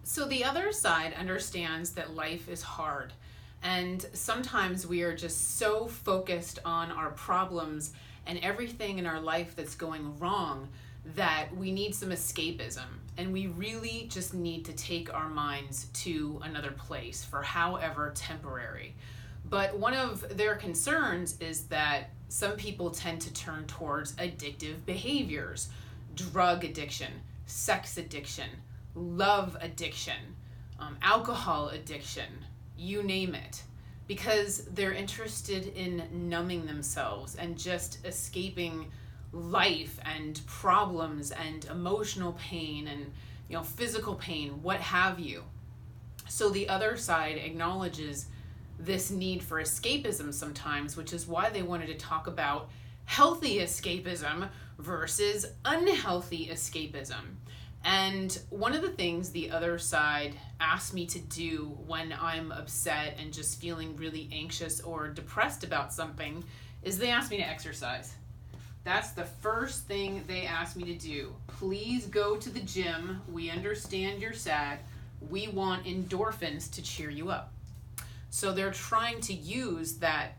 So the other side understands that life is hard. And sometimes we are just so focused on our problems and everything in our life that's going wrong that we need some escapism. And we really just need to take our minds to another place for however temporary. But one of their concerns is that some people tend to turn towards addictive behaviors, drug addiction, sex addiction, love addiction, alcohol addiction, you name it, because they're interested in numbing themselves and just escaping life and problems and emotional pain and physical pain, what have you. So the other side acknowledges this need for escapism sometimes, which is why they wanted to talk about healthy escapism versus unhealthy escapism. And one of the things the other side asks me to do when I'm upset and just feeling really anxious or depressed about something is they ask me to exercise. That's the first thing they ask me to do. Please go to the gym. We understand you're sad. We want endorphins to cheer you up. So they're trying to use that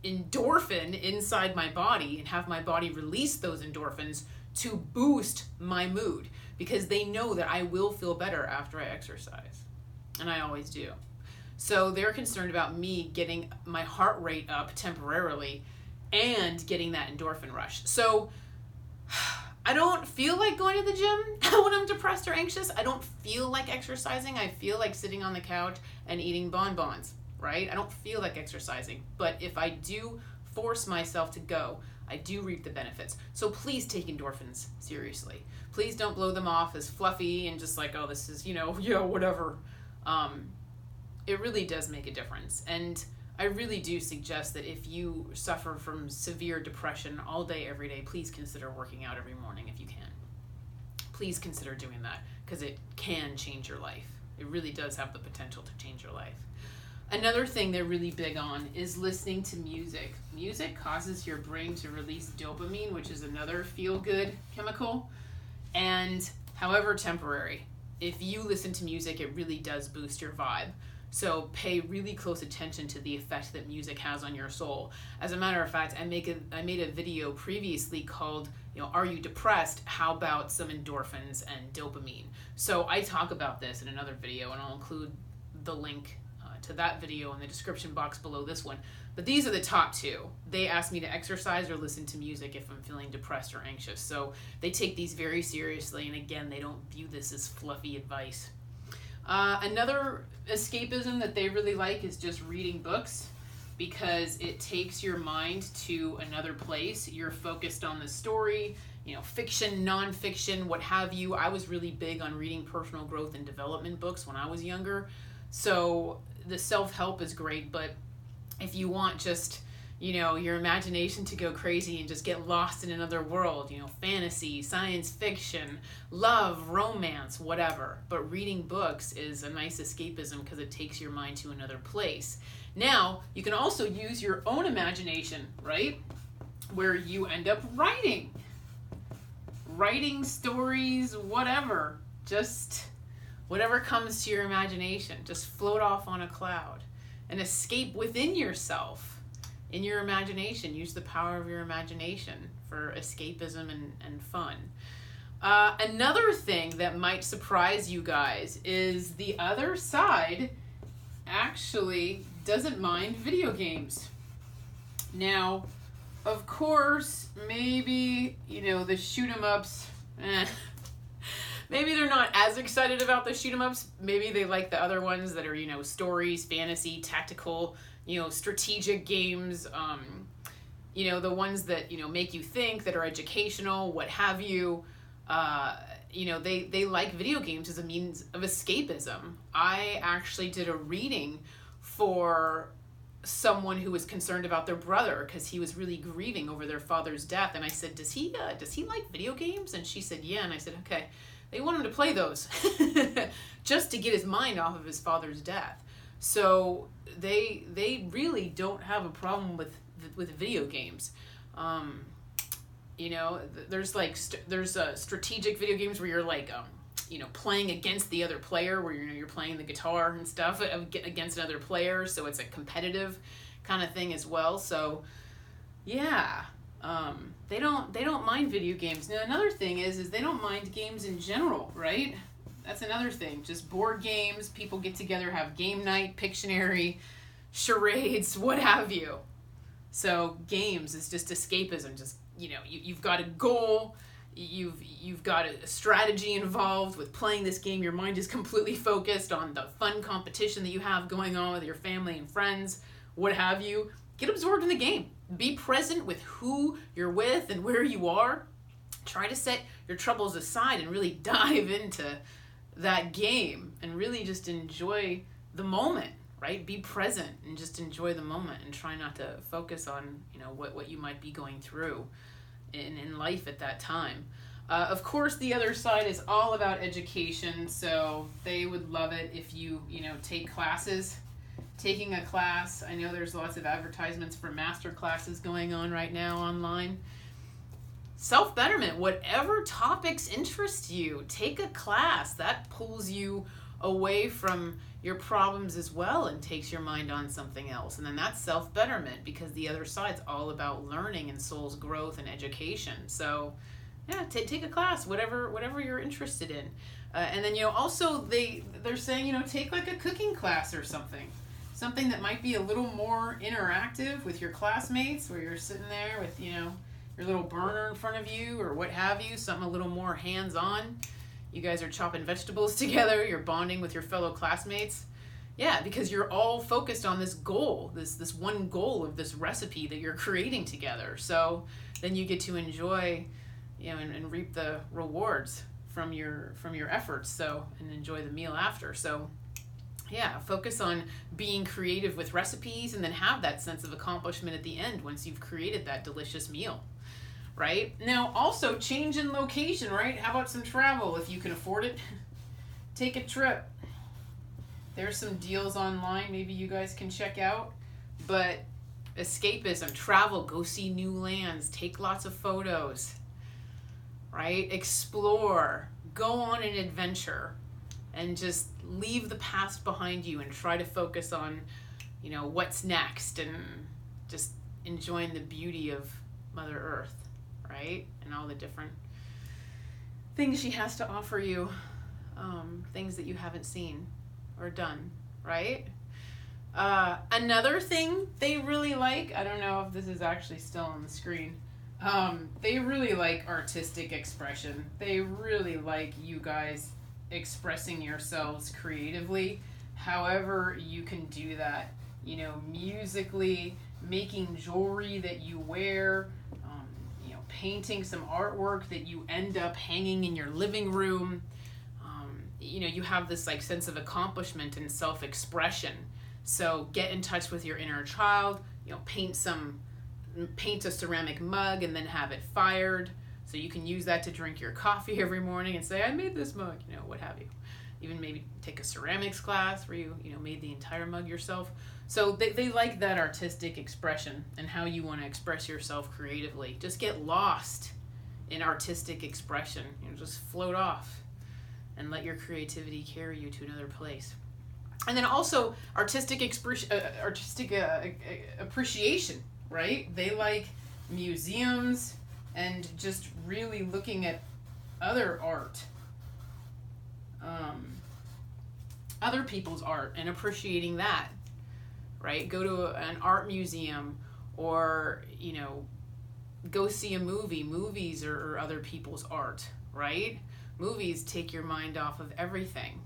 endorphin inside my body and have my body release those endorphins to boost my mood, because they know that I will feel better after I exercise. And I always do. So they're concerned about me getting my heart rate up temporarily and getting that endorphin rush. So I don't feel like going to the gym when I'm depressed or anxious. I don't feel like exercising. I feel like sitting on the couch and eating bonbons, right? I don't feel like exercising. But if I do force myself to go, I do reap the benefits. So please take endorphins seriously. Please don't blow them off as fluffy and just like, oh, this is, whatever. It really does make a difference. And I really do suggest that if you suffer from severe depression all day, every day, please consider working out every morning if you can. Please consider doing that, because it can change your life. It really does have the potential to change your life. Another thing they're really big on is listening to music. Music causes your brain to release dopamine, which is another feel-good chemical, and however temporary. If you listen to music, it really does boost your vibe. So pay really close attention to the effect that music has on your soul. As a matter of fact, I made a video previously called, Are You Depressed? How about some endorphins and dopamine? So I talk about this in another video, and I'll include the link to that video in the description box below this one. But these are the top two. They ask me to exercise or listen to music if I'm feeling depressed or anxious. So they take these very seriously, and again, they don't view this as fluffy advice. Another escapism that they really like is just reading books, because it takes your mind to another place. You're focused on the story, fiction, nonfiction, what have you. I was really big on reading personal growth and development books when I was younger. So the self-help is great, but if you want just, your imagination to go crazy and just get lost in another world, fantasy, science fiction, love, romance, whatever. But reading books is a nice escapism because it takes your mind to another place. Now, you can also use your own imagination, right? Where you end up writing stories, whatever. Just whatever comes to your imagination. Just float off on a cloud and escape within yourself. In your imagination, use the power of your imagination for escapism and fun. Another thing that might surprise you guys is the other side actually doesn't mind video games. Now, of course, maybe, the shoot 'em ups, maybe they're not as excited about the shoot 'em ups. Maybe they like the other ones that are, stories, fantasy, tactical, strategic games, the ones that, make you think, that are educational, what have you. They like video games as a means of escapism. I actually did a reading for someone who was concerned about their brother because he was really grieving over their father's death. And I said, does he like video games? And she said, yeah. And I said, okay, they want him to play those just to get his mind off of his father's death. So they really don't have a problem with video games. There's strategic video games where you're like playing against the other player, where you're playing the guitar and stuff against another player, so it's a competitive kind of thing as well. So yeah, they don't mind video games. Now another thing is they don't mind games in general, right? That's another thing. Just board games, people get together, have game night, Pictionary, charades, what have you. So games is just escapism. Just you've got a goal, you've got a strategy involved with playing this game. Your mind is completely focused on the fun competition that you have going on with your family and friends, what have you. Get absorbed in the game. Be present with who you're with and where you are. Try to set your troubles aside and really dive into that game and really just enjoy the moment, right? Be present and just enjoy the moment, and try not to focus on what you might be going through in life at that time. Of course, the other side is all about education, so they would love it if you take classes. Taking a class, I know there's lots of advertisements for master classes going on right now online. Self-betterment, whatever topics interest you, take a class. That pulls you away from your problems as well and takes your mind on something else. And then that's self-betterment, because the other side's all about learning and soul's growth and education. So yeah, take a class, whatever you're interested in. And then also they're saying take like a cooking class or something that might be a little more interactive with your classmates, where you're sitting there with your little burner in front of you or what have you, something a little more hands-on. You guys are chopping vegetables together, you're bonding with your fellow classmates. Yeah, because you're all focused on this goal, this one goal of this recipe that you're creating together. So then you get to enjoy, and reap the rewards from your efforts. So, and enjoy the meal after. So yeah, focus on being creative with recipes, and then have that sense of accomplishment at the end once you've created that delicious meal. Right? Now, also change in location, right? How about some travel if you can afford it? Take a trip. There's some deals online maybe you guys can check out. But escapism, travel, go see new lands, take lots of photos, right? Explore, go on an adventure, and just leave the past behind you and try to focus on, what's next, and just enjoying the beauty of Mother Earth. Right? And all the different things she has to offer you, things that you haven't seen or done, right? Another thing they really like, I don't know if this is actually still on the screen, they really like artistic expression. They really like you guys expressing yourselves creatively, however you can do that, musically, making jewelry that you wear, painting some artwork that you end up hanging in your living room. You have this sense of accomplishment and self-expression. So get in touch with your inner child, paint a ceramic mug and then have it fired, so you can use that to drink your coffee every morning and say, I made this mug, what have you. Even maybe take a ceramics class where you made the entire mug yourself. So they like that artistic expression and how you want to express yourself creatively. Just get lost in artistic expression. Just float off and let your creativity carry you to another place. And then also artistic appreciation, right? They like museums and just really looking at other art, other people's art, and appreciating that. Right? Go to an art museum, or, go see a movie. Movies are other people's art, right? Movies take your mind off of everything.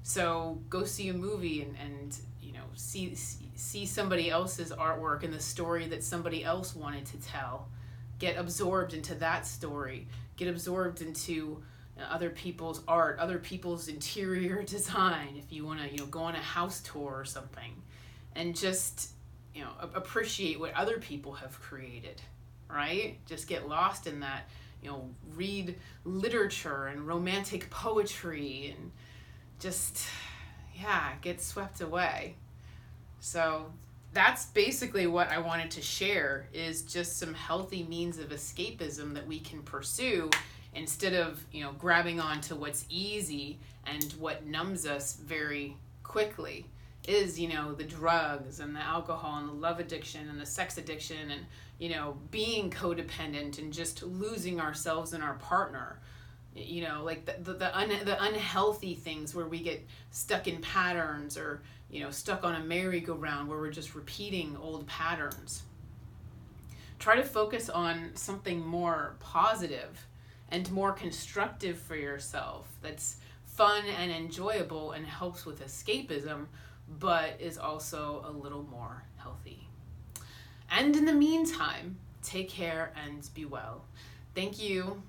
So go see a movie and see somebody else's artwork and the story that somebody else wanted to tell. Get absorbed into that story. Get absorbed into other people's art, other people's interior design. If you want to, go on a house tour or something. And just, appreciate what other people have created, right? Just get lost in that, read literature and romantic poetry and just, get swept away. So that's basically what I wanted to share, is just some healthy means of escapism that we can pursue instead of, grabbing onto what's easy and what numbs us very quickly is, the drugs and the alcohol and the love addiction and the sex addiction and, being codependent and just losing ourselves in our partner. Like the unhealthy things where we get stuck in patterns or, stuck on a merry-go-round where we're just repeating old patterns. Try to focus on something more positive and more constructive for yourself that's fun and enjoyable and helps with escapism, but is also a little more healthy. And in the meantime, take care and be well. Thank you